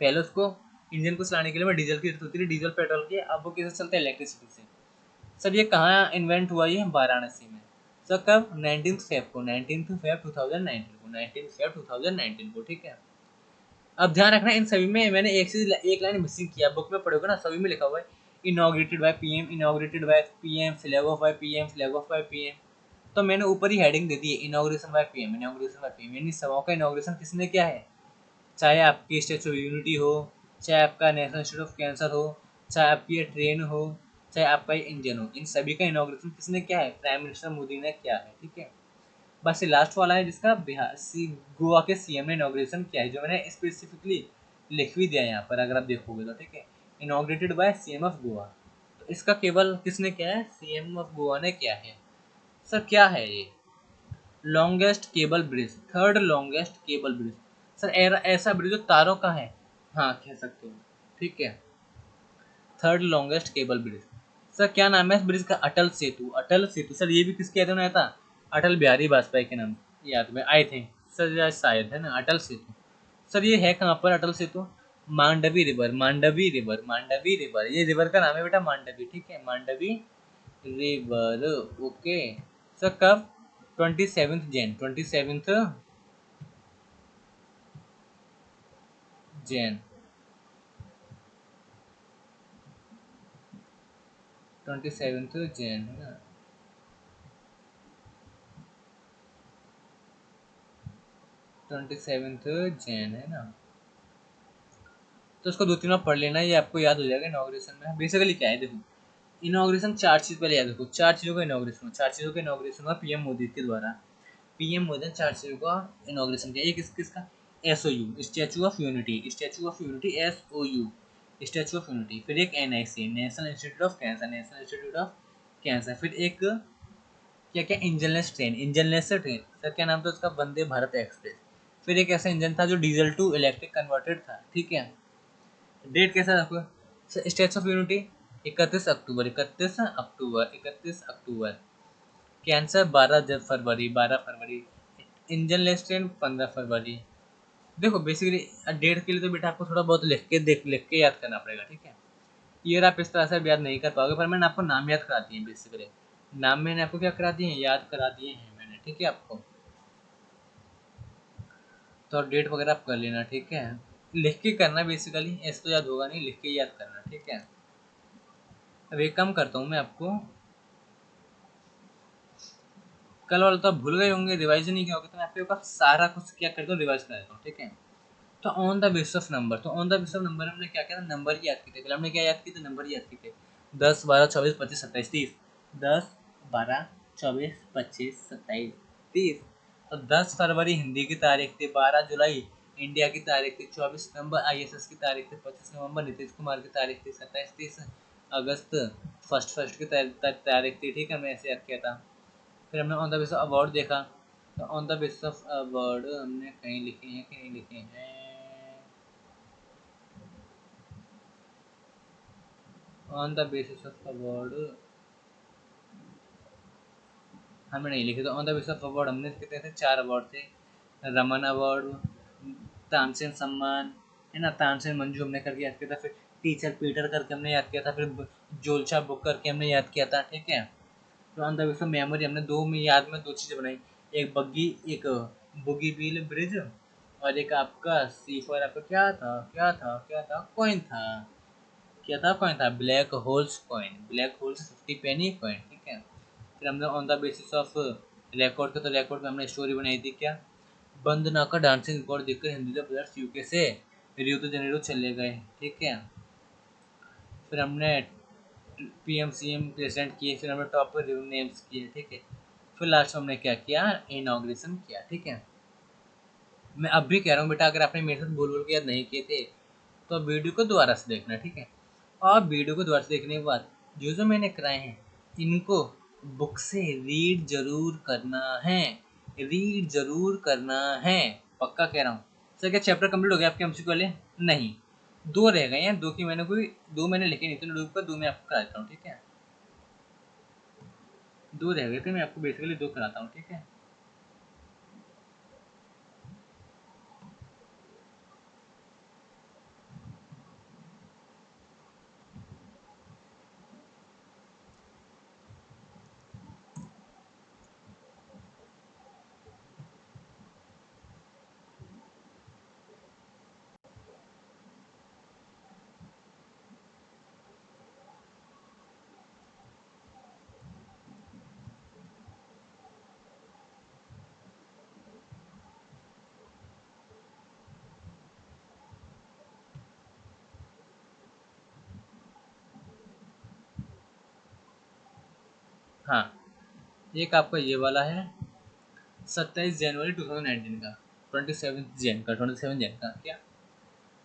पहले उसको इंजन को चलाने के लिए डीजल की जरूरत होती थी, डीजल पेट्रोल की, अब वो किससे चलता है, इलेक्ट्रिसिटी से। सर ये कहाँ इन्वेंट हुआ, ये वाराणसी में। सर कब, 19 फेब 2019 को, ठीक है। अब ध्यान रखना इन सभी में मैंने एक लाइन मिसिंग किया, बुक में पढ़ोगे ना सभी में लिखा हुआ है inaugurated by PM, inaugurated by PM, flag of by PM, flag of by PM. तो मैंने ऊपर ही हेडिंग दे दी है inauguration by PM, inauguration by PM, यानी सभाओं का इनॉग्रेशन किसने किया है, चाहे आपकी स्टैचू ऑफ यूनिटी हो, चाहे आपका नेशनल इंस्टीट्यूट ऑफ कैंसर हो, चाहे आपकी ये ट्रेन हो, चाहे आपका ये इंजन हो, इन सभी का इनॉग्रेशन किसने किया है, प्राइम मिनिस्टर मोदी ने किया है, ठीक है। बस ये लास्ट वाला है जिसका गोवा के CM ने इनॉग्रेशन किया है, जो मैंने स्पेसिफिकली लिख भी दिया है यहाँ पर अगर आप देखोगे तो, ठीक है, inaugurated bye CM of Goa. तो इसका केवल किसने किया है, CM ऑफ गोवा ने किया है। सर क्या है ये, longest cable bridge, third longest cable bridge. Sir ऐसा ब्रिज जो तारों का है, हाँ कह सकते हो, ठीक है, third longest cable bridge. Sir क्या नाम है इस ब्रिज का, अटल सेतु, अटल सेतु। सर ये भी किसके याद में आया था, अटल बिहारी वाजपेयी के नाम याद में आए थे सर, शायद है ना, अटल सेतु। सर ये है कहाँ पर Atal Setu, Mandovi river, Mandovi river, Mandovi river, ये रिवर का नाम है बेटा मांडवी, ठीक है, मांडवी रिवर, ओके। सर कब, 27 जैन, 27 जैन, 27 जैन है ना, 27 जैन है ना। तो उसको 2-3 बार पढ़ लेना, ये आपको याद हो जाएगा इनॉग्रेशन में। बेसिकली क्या है देखो, इनॉग्रेशन 4 चीज़ पहले याद रखो, 4 चीज़ों का इनॉग्रेशन, 4 चीज़ों का इनॉग्रेशन हुआ पीएम मोदी के द्वारा। पीएम मोदी ने 4 चीज़ों का इनॉग्रेशन किया। एक किसका, SOU, statue of unity, statue of unity, SOU, statue of unity. फिर एक NIC, national institute of cancer, national institute of cancer. फिर एक क्या क्या, engineless train, engineless train. Sir क्या नाम था उसका, वंदे भारत एक्सप्रेस। फिर एक ऐसा इंजन था जो डीजल टू इलेक्ट्रिक कन्वर्टेड था, ठीक है। डेट कैसा रखो, statue of unity 31 October, 31 October, 31 October. Cancer 12 February, 12 February. Engine less train 15 फरवरी। देखो बेसिकली डेट के लिए तो बेटा आपको थोड़ा बहुत लिख के याद करना पड़ेगा, ठीक है। ईयर आप इस तरह से याद नहीं कर पाओगे, पर मैंने आपको नाम याद करा दिए हैं बेसिकली, नाम मैंने आपको क्या करा दिए हैं, याद करा दिए हैं मैंने, ठीक है आपको। तो आप डेट वगैरह आप कर लेना, ठीक है, लिख के करना बेसिकली, ऐसे तो याद होगा नहीं, लिख के याद करना, ठीक है। अब एक काम करता हूँ मैं आपको, कल वाला तो आप भूल गए होंगे, रिवाइज नहीं किया होगा, तो मैं आपके ऊपर सारा कुछ क्या करता हूँ, रिवाइज कर देता हूँ, ठीक है। तो on the basis of number, तो on the basis of number हमने क्या किया था, नंबर ही याद किए थे, कल हमने क्या याद किए थे, नंबर ही याद किए थे, 10, 12, 24, 25, 27, 30, 10, 12, 24, 25, 27, 30। तो 10 फरवरी हिंदी की तारीख थी, 12 जुलाई इंडिया की तारीख थी 24 नवंबर, ISS की तारीख थी 25 नवंबर, नीतीश कुमार की तारीख थी 27 30 अगस्त, फर्स्ट की तारीख थी, ठीक है, हमने ऐसे याद किया था। फिर हमने on the basis of award देखा, तो on the basis of award हमने कहीं लिखे हैं कि नहीं लिखे हैं, on the basis of award हमने नहीं लिखे। तो on the basis of award हमने कितने थे, 4 अवार्ड थे। रमन अवार्ड, तानसेन सम्मान, है ना, तानसेन मंजू हमने करके याद किया था। फिर टीचर पीटर करके हमने याद किया था। फिर जोलचा बुक करके हमने याद किया था, ठीक है। तो on the basis of memory हमने दो में याद में 2 चीज़ें बनाई, एक बग्गी, एक बुगी बिल ब्रिज, और एक आपका सी फॉर आपका क्या था कॉइन था, क्या था कॉइन था, black holes coin, black holes 50 पेनी कॉइन, ठीक है। फिर हमने on the basis of record का, तो रिकॉर्ड में हमने स्टोरी बनाई थी क्या, वंदना का डांसिंग रिकॉर्ड देखकर हिंदुजा प्लेयर्स यूके से रियो द जेनेरो चले गए, ठीक है। फिर हमने PM CM प्रेसिडेंट किए, फिर हमने टॉप पर नेम्स किए, ठीक है। फिर लास्ट में हमने क्या किया, इनॉग्रेशन किया, ठीक है। मैं अब भी कह रहा हूँ बेटा, अगर आपने मेरे साथ बोल बोल के याद नहीं किए थे तो वीडियो को दोबारा से देखना, ठीक है। और वीडियो को दोबारा से देखने के बाद जो जो मैंने कराए हैं इनको बुक से रीड जरूर करना है, रीड जरूर करना है, पक्का कह रहा हूँ। सर क्या चैप्टर कंप्लीट हो गया आपके MCQ वाले? नहीं, 2 रह गए हैं, 2 की मैंने कोई 2 मैंने लिखे नहीं थे नोटबुक पर, 2 मैं आपको करा देता हूँ, ठीक है। 2 रह गए थे, मैं आपको बेसिकली 2 कराता हूँ, ठीक है। हाँ, एक आपका ये वाला है 27 जनवरी 2019 का, 27 जैन का क्या,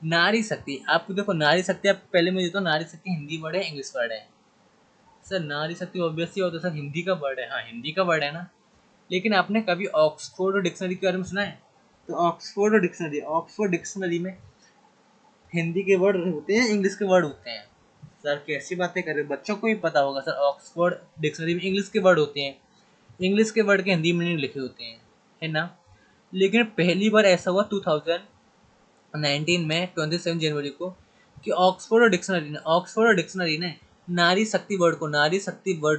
नारी शक्ति। आपको देखो नारी शक्ति, आप पहले मुझे तो नारी शक्ति हिंदी वर्ड है इंग्लिश वर्ड है? सर नारी शक्ति ऑब्वियसली होता है सर, हिंदी का वर्ड है, हाँ हिंदी का वर्ड है ना। लेकिन आपने कभी ऑक्सफोर्ड डिक्शनरी के बारे में सुना है? तो ऑक्सफोर्ड डिक्शनरी में हिंदी के वर्ड होते हैं, इंग्लिश के वर्ड होते हैं। सर कैसी बातें कर रहे हो, बच्चों को ही पता होगा सर, ऑक्सफोर्ड डिक्शनरी में इंग्लिश के वर्ड होते हैं, इंग्लिश के वर्ड के हिंदी मीनिंग लिखे होते हैं, है ना। लेकिन पहली बार ऐसा हुआ 2019 में 27 जनवरी को कि ऑक्सफोर्ड डिक्शनरी ने नारी शक्ति वर्ड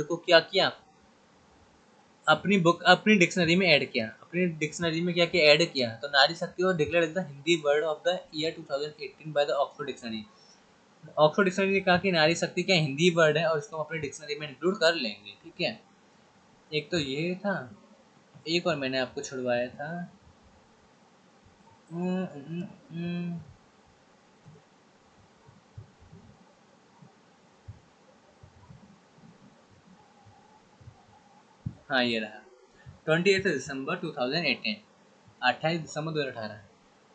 को क्या किया, अपनी डिक्शनरी में ऐड किया, अपनी डिक्शनरी में क्या किया, ऐड किया। तो नारी शक्ति और declare as the Hindi word of the year 2018 by the Oxford dictionary. Oxford dictionary ने कहा कि नारी शक्ति क्या हिंदी वर्ड है और इसको हम अपनी डिक्शनरी में इंक्लूड कर लेंगे, ठीक है। एक तो ये था, एक और मैंने आपको छुड़वाया था, हाँ ये रहा, 28 दिसंबर 2018, 28 दिसंबर 2018,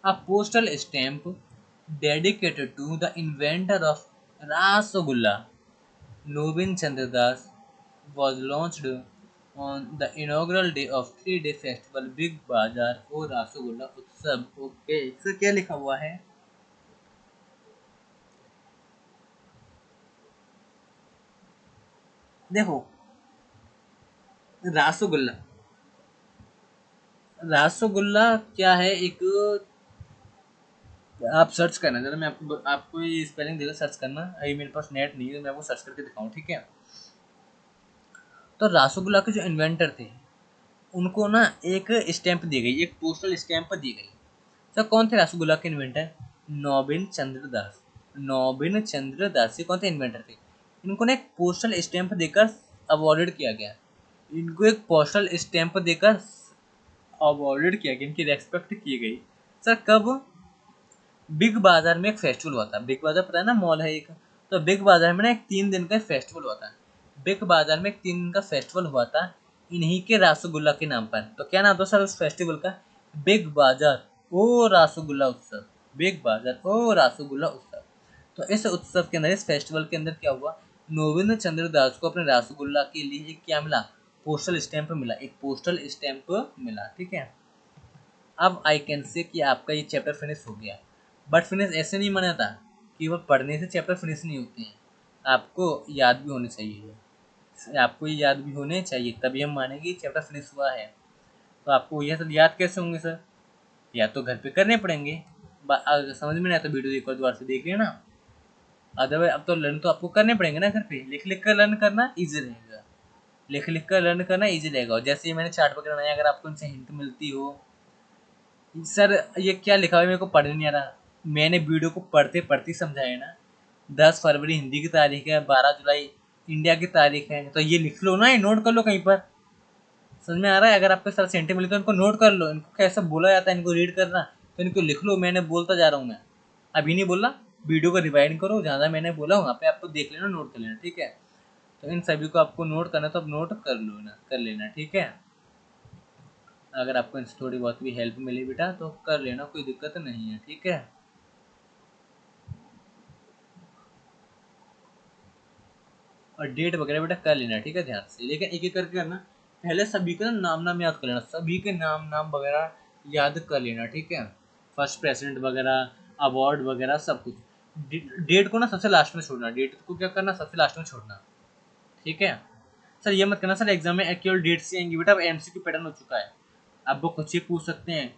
a postal stamp dedicated to the inventor of Rasgulla, Nobin Chandra Das, was launched on the inaugural day of 3-day festival Big Bazaar or Rasgulla Utsav। Okay, इससे क्या लिखा हुआ है? देखो, रासगुल्ला, रासगुल्ला क्या है, एक आप सर्च करना जरा, मैं आपको ये स्पेलिंग देगा, सर्च करना, अभी मेरे पास नेट नहीं है, मैं आपको सर्च करके दिखाऊं, ठीक है। तो रासगुल्ला के जो इन्वेंटर थे उनको ना एक स्टैंप दी गई, एक पोस्टल स्टैंप दी गई। तो कौन थे रासगुल्ला के इन्वेंटर? नौबिन चंद्र दास। नौबिन चंद्र दास ये कौन थे इन्वेंटर थे? इनको ना एक पोस्टल स्टैंप देकर अवॉर्डेड किया गया, इनको एक पोस्टल स्टैंप देकर अवॉर्डेड किया गया, इनकी रेस्पेक्ट की गई। सर कब? बिग बाजार में एक फेस्टिवल हुआ था, बिग बाजार पता है ना, मॉल है एक, तो बिग बाजार में ना एक 3 दिन का फेस्टिवल हुआ था, बिग बाजार में एक 3 दिन का फेस्टिवल हुआ था इन्हीं के रसगुल्ला के नाम पर। तो क्या नाम था सर उस फेस्टिवल का? बिग बाजार ओ रसगुल्ला उत्सव, बिग बाजार ओ रसगुल्ला उत्सव। तो इस उत्सव के अंदर, इस फेस्टिवल के अंदर क्या हुआ, नोवेन्द्र चंद्र दास को अपने रसगुल्ला के लिए एक क्या मिला, पोस्टल स्टैंप मिला, एक पोस्टल स्टैंप मिला, ठीक है। अब आई कैन से कि आपका ये चैप्टर फिनिश हो गया, बट फिनिश ऐसे नहीं माना था कि वो पढ़ने से चैप्टर फिनिश नहीं होते हैं, आपको याद भी होने चाहिए, आपको ये याद भी होने चाहिए, तभी हम मानेंगे चैप्टर फिनिश हुआ है। तो आपको ये सब याद कैसे होंगे सर, या तो घर पे करने पड़ेंगे, अगर समझ में नहीं आया तो वीडियो एक बार दोबारा से देख लेना, अदरवाइज अब तो लर्न तो आपको करने पड़ेंगे ना घर पे, लिख लिख कर लर्न करना ईजी रहेगा, लिख लिख कर लर्न करना ईजी रहेगा। और जैसे ही मैंने चार्ट वगैरह बनाया, अगर आपको इनसे हिंट मिलती हो, सर ये क्या लिखा हुआ है मेरे को पढ़ने नहीं आ रहा, मैंने वीडियो को पढ़ते पढ़ते समझाया ना, 10 फरवरी हिंदी की तारीख है, 12 जुलाई इंडिया की तारीख है, तो ये लिख लो ना, ये नोट कर लो कहीं पर, समझ में आ रहा है। अगर आपके साथ सेंटे मिले तो इनको नोट कर लो, इनको कैसे बोला जाता है, इनको रीड करना, तो इनको लिख लो, मैंने बोलता जा रहा हूँ मैं, अभी नहीं बोला, वीडियो को रिवाइंड करो, ज़्यादा मैंने बोला वहाँ पे आपको देख लेना, नोट कर लेना, ठीक है। तो इन सभी को आपको नोट करना, तो अब नोट कर लो ना, कर लेना, ठीक है। अगर आपको इनसे थोड़ी बहुत भी हेल्प मिली बेटा तो कर लेना, कोई दिक्कत नहीं है, ठीक है। और डेट वगैरह बेटा कर लेना, ठीक है, ध्यान से, लेकिन एक एक करके करना, पहले सभी का नाम नाम याद कर लेना, सभी के नाम नाम वगैरह याद कर लेना, ठीक है। फर्स्ट प्रेसिडेंट वगैरह, अवार्ड वगैरह सब कुछ। डेट को ना सबसे लास्ट में छोड़ना, डेट को क्या करना, सबसे लास्ट में छोड़ना, ठीक है। सर ये मत करना सर एग्जाम में एक्चुअल डेट से आएंगी बेटा, अब एमसीक्यू पैटर्न हो चुका है, अब वो कुछ ही पूछ सकते हैं,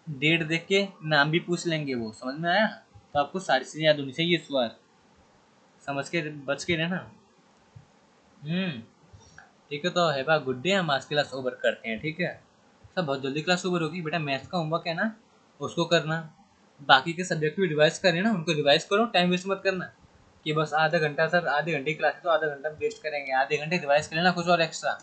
डेट देख के नाम भी पूछ लेंगे, वो समझ में आया। तो आपको सारी चीज़ें याद होनी चाहिए इस बार, समझ के बच के रहना। ठीक है, तो हैव अ गुड डे, हम आज क्लास ओवर करते हैं, ठीक है। सब बहुत जल्दी क्लास ओवर होगी बेटा, मैथ्स का होमवर्क है ना, उसको करना, बाकी के सब्जेक्ट भी रिवाइज करें ना, उनको रिवाइज करो, टाइम वेस्ट मत करना कि बस आधा घंटा, सर आधे घंटे की क्लास है तो आधा घंटा वेस्ट करेंगे, आधे घंटे रिवाइज कर लेना कुछ और एक्स्ट्रा।